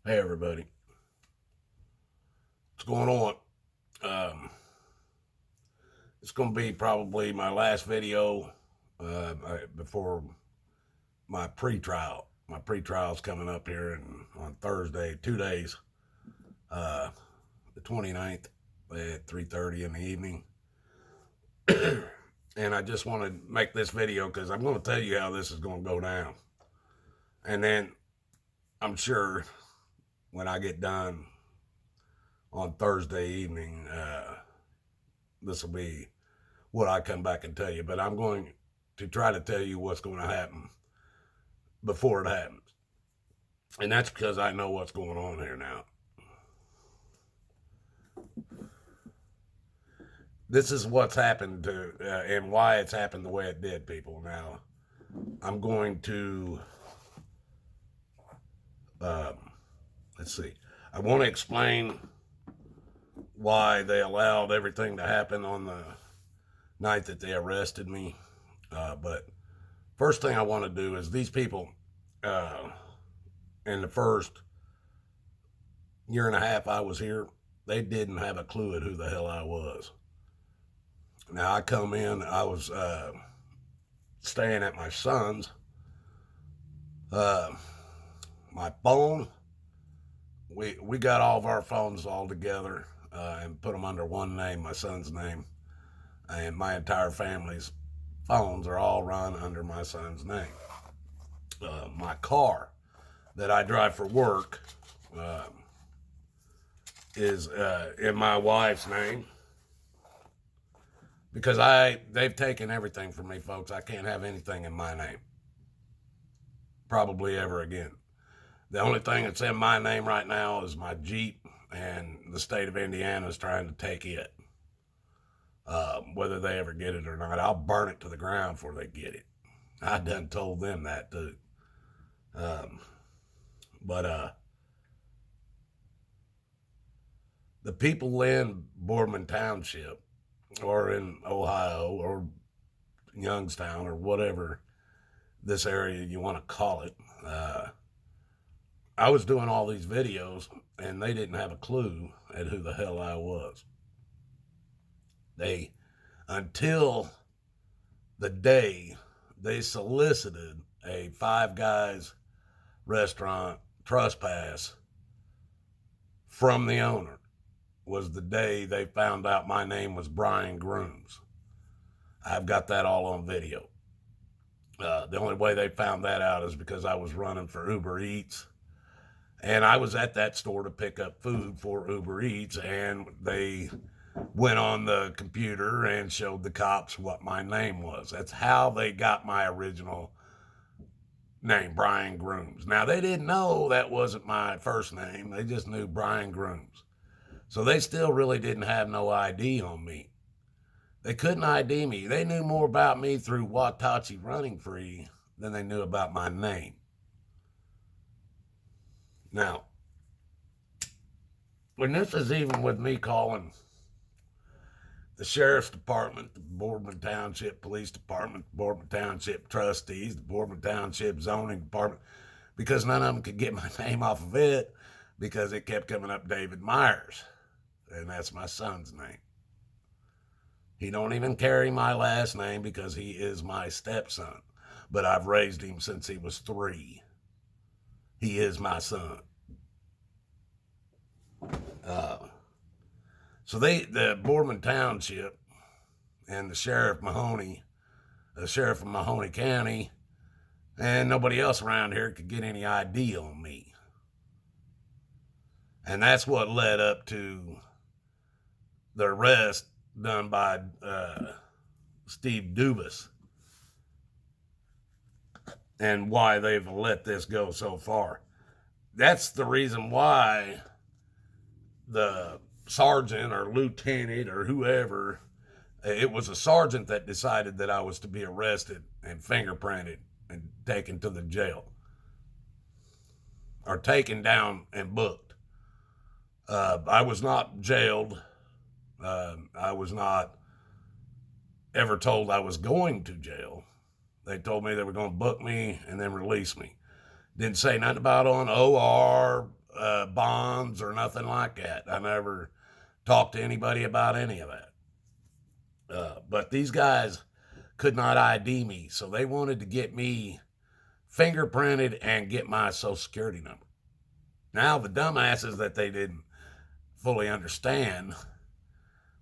Hey everybody, what's going on? Um, it's going to be probably my last video before my pre-trial. My pre-trial's coming up here on Thursday, 2 days, uh, the 29th at 3:30 in the evening. And I just want to make this video because I'm going to tell you how this is going to go down. And then I'm sure when I get done on Thursday evening, this will be what I come back and tell you. But I'm going to try to tell you what's going to happen before it happens. And that's because I know what's going on here now. This is what's happened to and why it's happened the way it did, people. Now, I'm going to, let's see. I want to explain why they allowed everything to happen on the night that they arrested me. But first thing I want to do is these people, in the first year and a half I was here, they didn't have a clue at who the hell I was. Now I come in, I was staying at my son's. My phone, we got all of our phones all together and put them under one name, my son's name, and my entire family's phones are all run under my son's name. My car that I drive for work is in my wife's name because they've taken everything from me, folks. I can't have anything in my name, probably ever again. The only thing that's in my name right now is my Jeep, and the state of Indiana is trying to take it. Whether they ever get it or not, I'll burn it to the ground before they get it. I done told them that too. But the people in Boardman Township or in Ohio or Youngstown or whatever this area you want to call it, I was doing all these videos and they didn't have a clue at who the hell I was. Until the day they solicited a Five Guys restaurant trespass from the owner, was the day they found out my name was Brian Grooms. I've got that all on video. The only way they found that out is because I was running for Uber Eats, and I was at that store to pick up food for Uber Eats, and they went on the computer and showed the cops what my name was. That's how they got my original name, Brian Grooms. Now, they didn't know that wasn't my first name. They just knew Brian Grooms. So they still really didn't have no ID on me. They couldn't ID me. They knew more about me through Watachi Running Free than they knew about my name. Now, when this is even with me calling the Sheriff's Department, the Boardman Township Police Department, the Boardman Township Trustees, the Boardman Township Zoning Department, because none of them could get my name off of it because it kept coming up David Myers, and that's my son's name. He don't even carry my last name because he is my stepson, but I've raised him since he was 3. He is my son. So the Boardman Township and the sheriff of Mahoney County, and nobody else around here could get any ID on me. And that's what led up to the arrest done by Steve Dubas, and why they've let this go so far. That's the reason why the sergeant or lieutenant or whoever, it was a sergeant that decided that I was to be arrested and fingerprinted and taken to the jail, or taken down and booked. I was not jailed. I was not ever told I was going to jail. They told me they were going to book me and then release me. Didn't say nothing about on OR, bonds or nothing like that. I never talked to anybody about any of that. But these guys could not ID me, so they wanted to get me fingerprinted and get my social security number. Now, the dumbasses that they didn't fully understand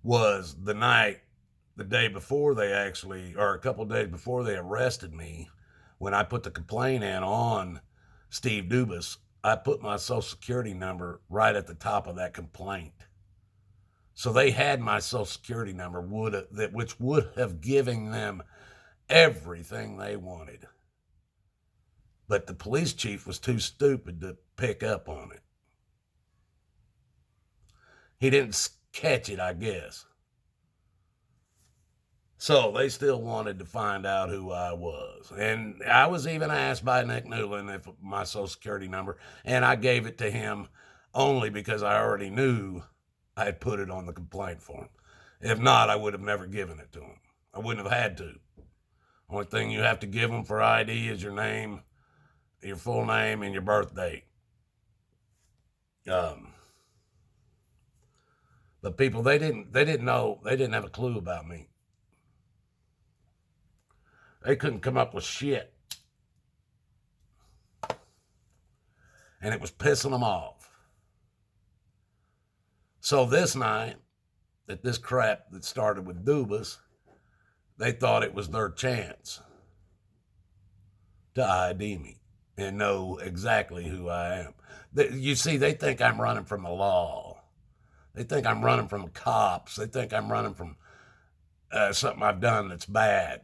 was the day before they actually, or a couple of days before they arrested me, when I put the complaint in on Steve Dubas, I put my social security number right at the top of that complaint. So they had my social security number, which would have given them everything they wanted. But the police chief was too stupid to pick up on it. He didn't catch it, I guess. So they still wanted to find out who I was. And I was even asked by Nick Newland if my social security number, and I gave it to him only because I already knew I had put it on the complaint form. If not, I would have never given it to him. I wouldn't have had to. Only thing you have to give them for ID is your name, your full name, and your birth date. But people, they didn't know, they didn't have a clue about me. They couldn't come up with shit. And it was pissing them off. So this night, at this crap that started with Dubas, they thought it was their chance to ID me and know exactly who I am. You see, they think I'm running from the law. They think I'm running from cops. They think I'm running from something I've done that's bad.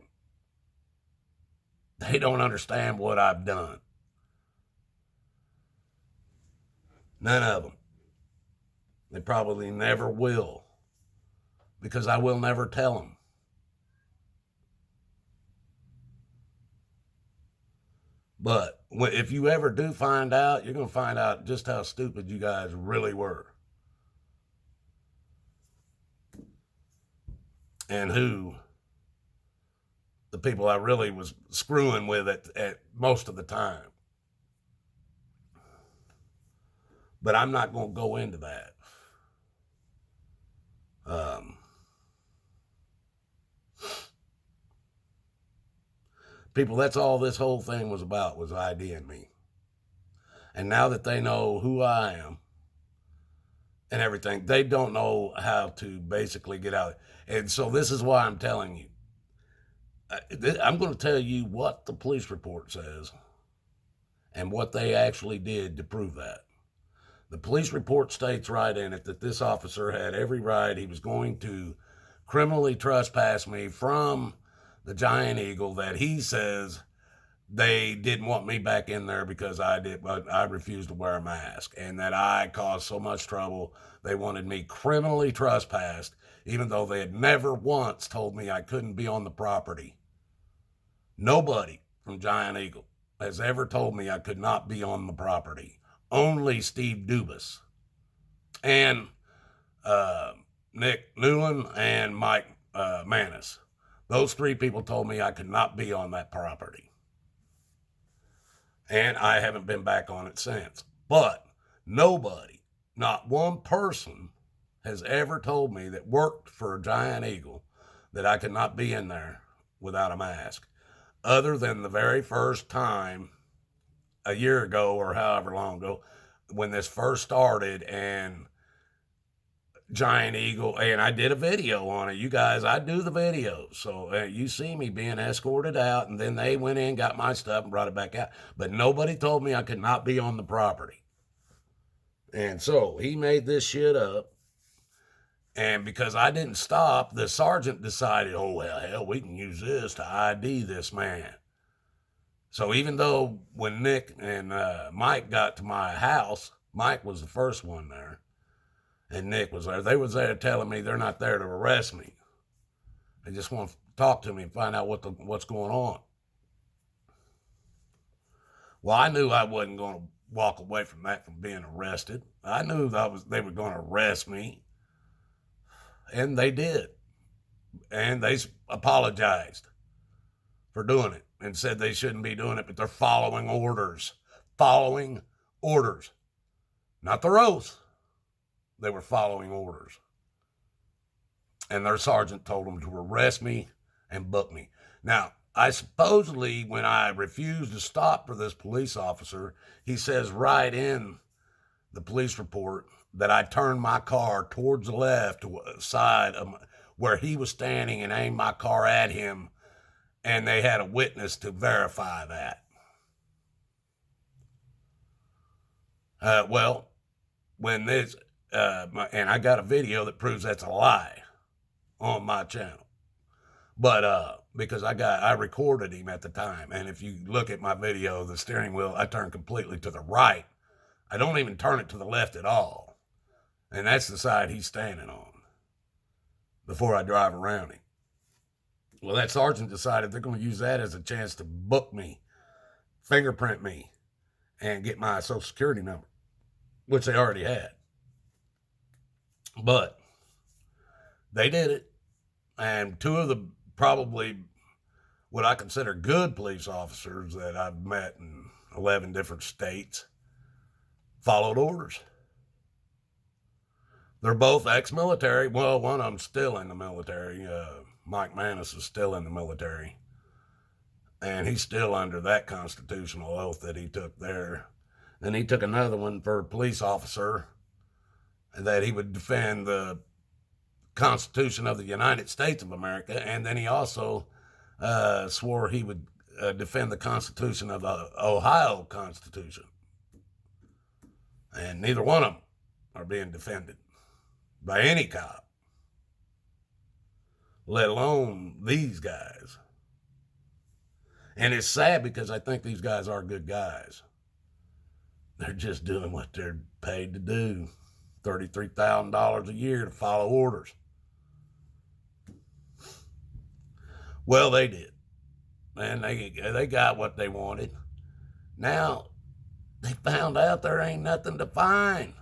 They don't understand what I've done. None of them. They probably never will, because I will never tell them. But if you ever do find out, you're going to find out just how stupid you guys really were. And who the people I really was screwing with at most of the time. But I'm not going to go into that. People, that's all this whole thing was about, was IDing me. And now that they know who I am and everything, they don't know how to basically get out. And so this is why I'm telling you. I'm going to tell you what the police report says and what they actually did to prove that. The police report states right in it that this officer had every right. He was going to criminally trespass me from the Giant Eagle, that he says they didn't want me back in there because I refused to wear a mask, and that I caused so much trouble. They wanted me criminally trespassed, even though they had never once told me I couldn't be on the property. Nobody from Giant Eagle has ever told me I could not be on the property. Only Steve Dubas and Nick Newland and Mike Manis. Those three people told me I could not be on that property. And I haven't been back on it since. But nobody, not one person, has ever told me that worked for Giant Eagle that I could not be in there without a mask. Other than the very first time, a year ago or however long ago, when this first started, and Giant Eagle, and I did a video on it. You guys, I do the videos. So you see me being escorted out, and then they went in, got my stuff, and brought it back out. But nobody told me I could not be on the property. And so he made this shit up. And because I didn't stop, the sergeant decided, oh, well, hell, we can use this to ID this man. So even though when Nick and Mike got to my house, Mike was the first one there, and Nick was there. They was there telling me they're not there to arrest me. They just want to talk to me and find out what's going on. Well, I knew I wasn't going to walk away from that, from being arrested. I knew they were going to arrest me, and they did. And they apologized for doing it and said they shouldn't be doing it, but they're following orders. Following orders. not their oath. They were following orders. And their sergeant told them to arrest me and book me. Now, I supposedly, when I refused to stop for this police officer, he says right in the police report that I turned my car towards the left side of where he was standing and aimed my car at him, and they had a witness to verify that. When this, and I got a video that proves that's a lie on my channel. But because I recorded him at the time, and if you look at my video, the steering wheel, I turn completely to the right. I don't even turn it to the left at all. And that's the side he's standing on before I drive around him. Well, that sergeant decided they're going to use that as a chance to book me, fingerprint me, and get my social security number, which they already had. But they did it. And two of the probably what I consider good police officers that I've met in 11 different states followed orders. They're both ex-military. Well, one of them's still in the military. Mike Manis is still in the military. And he's still under that constitutional oath that he took there. Then he took another one for a police officer that he would defend the Constitution of the United States of America. And then he also swore he would defend the Constitution of the Ohio Constitution. And neither one of them are being defended by any cop, let alone these guys. And it's sad because I think these guys are good guys. They're just doing what they're paid to do. $33,000 a year to follow orders. Well, they did. And they got what they wanted. Now, they found out there ain't nothing to find.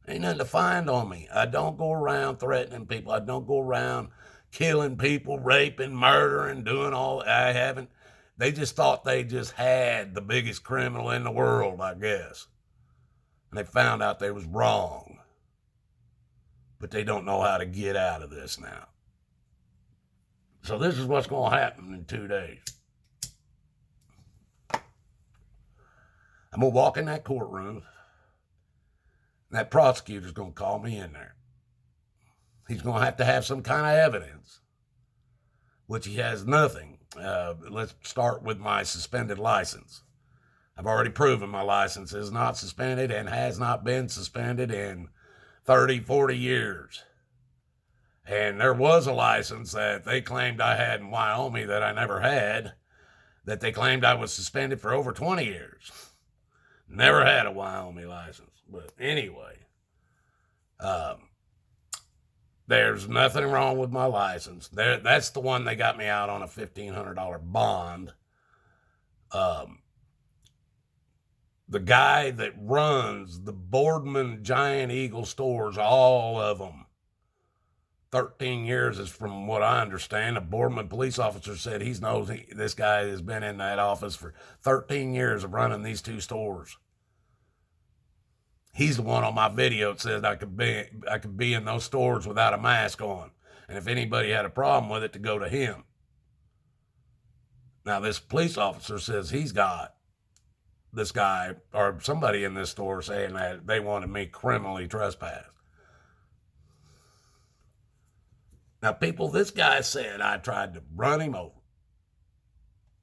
Ain't nothing to find on me. I don't go around threatening people. I don't go around killing people, raping, murdering, doing all. I haven't. They just thought they just had the biggest criminal in the world, I guess. And they found out they was wrong. But they don't know how to get out of this now. So this is what's going to happen in 2 days. I'm going to walk in that courtroom. And that prosecutor's going to call me in there. He's going to have some kind of evidence, which he has nothing. Let's start with my suspended license. I've already proven my license is not suspended and has not been suspended in 30, 40 years. And there was a license that they claimed I had in Wyoming that I never had, that they claimed I was suspended for over 20 years. Never had a Wyoming license. But anyway, there's nothing wrong with my license. That's the one they got me out on a $1,500 bond. The guy that runs the Boardman Giant Eagle stores, all of them, 13 years is from what I understand. A Boardman police officer said this guy has been in that office for 13 years of running these two stores. He's the one on my video that says I could be in those stores without a mask on. And if anybody had a problem with it, to go to him. Now, this police officer says he's got this guy or somebody in this store saying that they wanted me criminally trespassed. Now, people, this guy said I tried to run him over.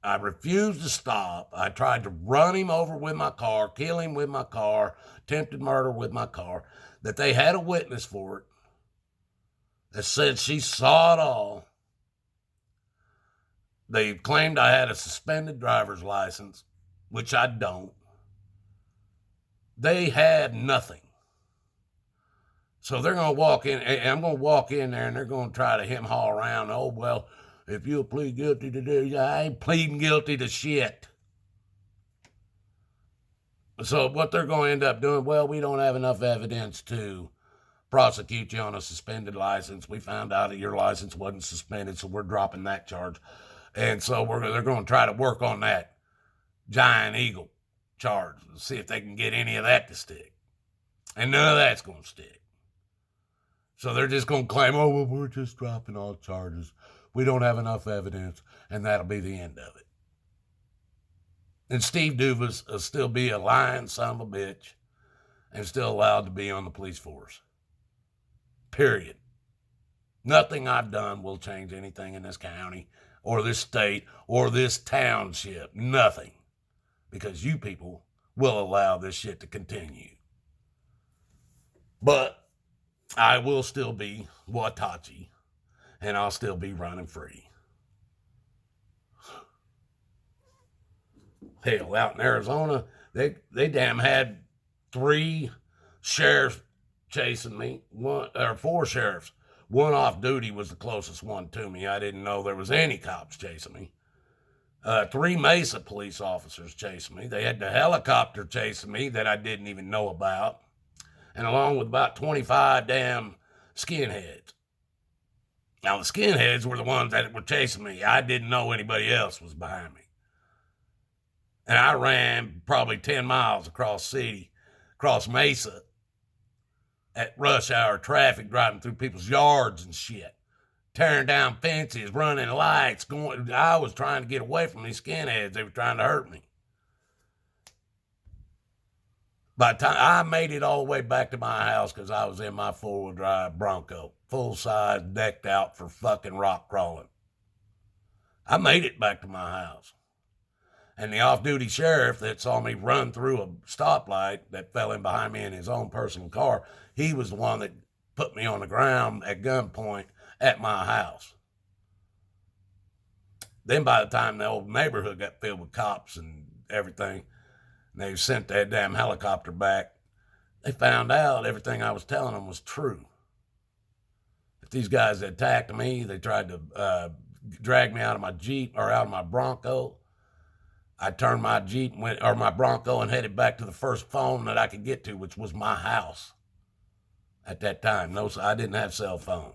I refused to stop. I tried to run him over with my car, kill him with my car, attempted murder with my car, that they had a witness for it that said she saw it all. They claimed I had a suspended driver's license, which I don't. They had nothing. So they're going to walk in, and I'm going to walk in there, and they're going to try to hem-haw around. Oh, well, if you'll plead guilty to this, I ain't pleading guilty to shit. So what they're going to end up doing, well, we don't have enough evidence to prosecute you on a suspended license. We found out that your license wasn't suspended, so we're dropping that charge. And so they're going to try to work on that Giant Eagle charges, see if they can get any of that to stick. And none of that's going to stick. So they're just going to claim, oh, well, we're just dropping all charges. We don't have enough evidence, and that'll be the end of it. And Steve Duvas will still be a lying son of a bitch and still allowed to be on the police force. Period. Nothing I've done will change anything in this county or this state or this township. Nothing. Because you people will allow this shit to continue. But I will still be Watachi, and I'll still be running free. Hell, out in Arizona, they damn had 3 sheriffs chasing me, 4 sheriffs. One off duty was the closest one to me. I didn't know there was any cops chasing me. 3 Mesa police officers chasing me. They had the helicopter chasing me that I didn't even know about. And along with about 25 damn skinheads. Now, the skinheads were the ones that were chasing me. I didn't know anybody else was behind me. And I ran probably 10 miles across city, across Mesa, at rush hour traffic, driving through people's yards and shit, tearing down fences, running lights, I was trying to get away from these skinheads. They were trying to hurt me. By the time I made it all the way back to my house, because I was in my 4-wheel drive Bronco, full size, decked out for fucking rock crawling. I made it back to my house. And the off-duty sheriff that saw me run through a stoplight that fell in behind me in his own personal car, he was the one that put me on the ground at gunpoint at my house. Then by the time the old neighborhood got filled with cops and everything, and they sent that damn helicopter back, they found out everything I was telling them was true. If these guys attacked me, they tried to drag me out of my Jeep or out of my Bronco. I turned my Jeep my Bronco and headed back to the first phone that I could get to, which was my house at that time. No, I didn't have cell phone.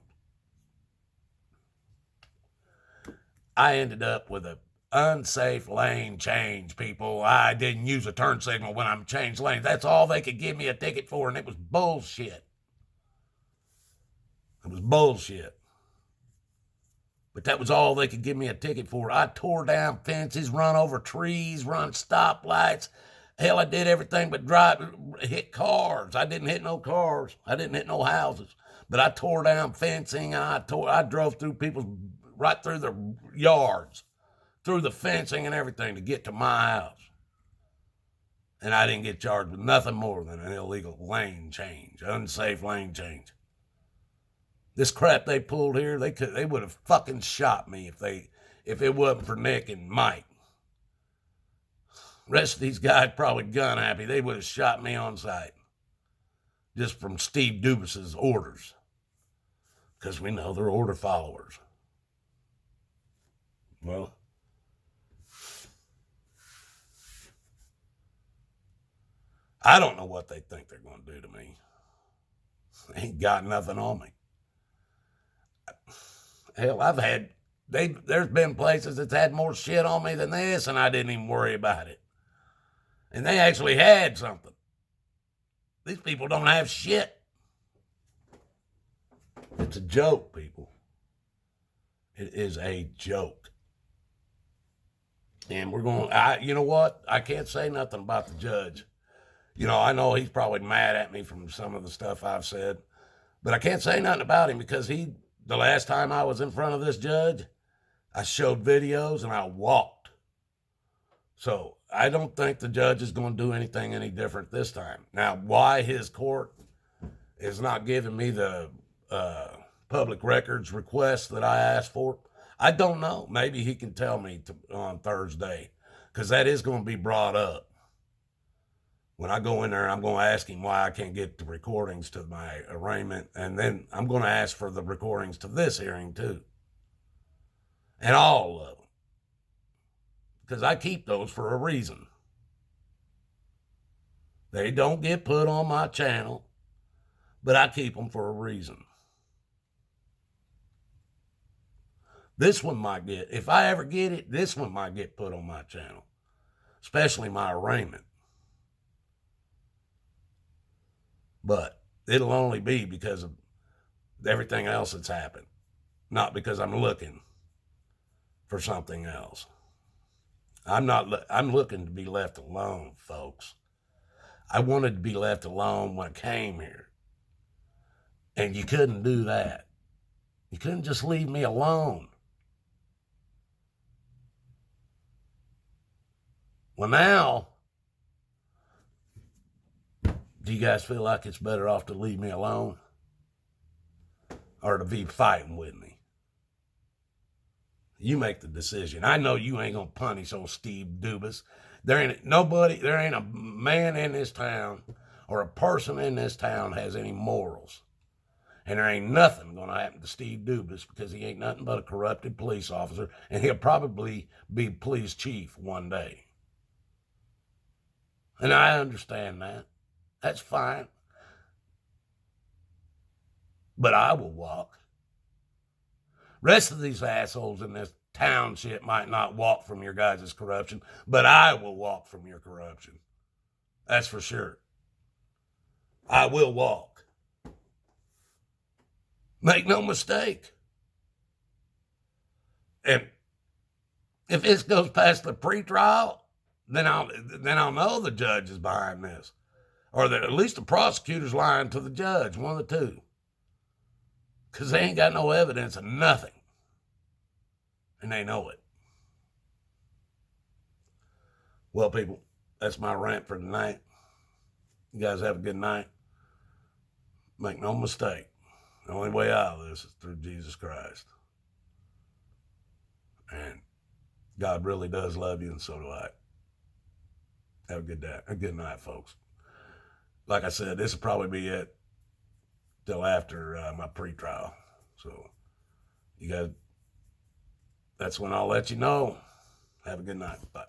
I ended up with an unsafe lane change, people. I didn't use a turn signal when I changed lanes. That's all they could give me a ticket for, and it was bullshit. It was bullshit. But that was all they could give me a ticket for. I tore down fences, run over trees, run stoplights. Hell, I did everything but hit cars. I didn't hit no cars. I didn't hit no houses. But I tore down fencing. I drove through right through their yards, through the fencing and everything to get to my house. And I didn't get charged with nothing more than an illegal lane change, unsafe lane change. This crap they pulled here, they would have fucking shot me if it wasn't for Nick and Mike. Rest of these guys probably gun happy. They would have shot me on sight. Just from Steve Dubas's orders. Because we know they're order followers. Well, I don't know what they think they're going to do to me. They ain't got nothing on me. Hell, there's been places that's had more shit on me than this, and I didn't even worry about it. And they actually had something. These people don't have shit. It's a joke, people. It is a joke. And you know what? I can't say nothing about the judge. I know he's probably mad at me from some of the stuff I've said, but I can't say nothing about him because the last time I was in front of this judge, I showed videos and I walked. So I don't think the judge is going to do anything any different this time. Now, why his court is not giving me the public records request that I asked for, I don't know. Maybe he can tell me on Thursday, because that is going to be brought up. When I go in there, I'm going to ask him why I can't get the recordings to my arraignment, and then I'm going to ask for the recordings to this hearing too. And all of them. Because I keep those for a reason. They don't get put on my channel, but I keep them for a reason. This one might if I ever get it, this one might get put on my channel, especially my arraignment. But it'll only be because of everything else that's happened, not because I'm looking for something else. I'm looking to be left alone, folks. I wanted to be left alone when I came here. And you couldn't do that. You couldn't just leave me alone. Well, now, do you guys feel like it's better off to leave me alone or to be fighting with me? You make the decision. I know you ain't gonna punish old Steve Dubas. There ain't a man in this town or a person in this town has any morals. And there ain't nothing gonna happen to Steve Dubas because he ain't nothing but a corrupted police officer, and he'll probably be police chief one day. And I understand that. That's fine. But I will walk. Rest of these assholes in this township might not walk from your guys' corruption, but I will walk from your corruption. That's for sure. I will walk. Make no mistake. And if this goes past the pretrial, then I'll know the judge is behind this. Or that at least the prosecutor's lying to the judge, one of the two. Because they ain't got no evidence of nothing. And they know it. Well, people, that's my rant for tonight. You guys have a good night. Make no mistake. The only way out of this is through Jesus Christ. And God really does love you, and so do I. Have a good day. A good night, folks. Like I said, this will probably be it till after my pre-trial. So, you guys, that's when I'll let you know. Have a good night. Bye.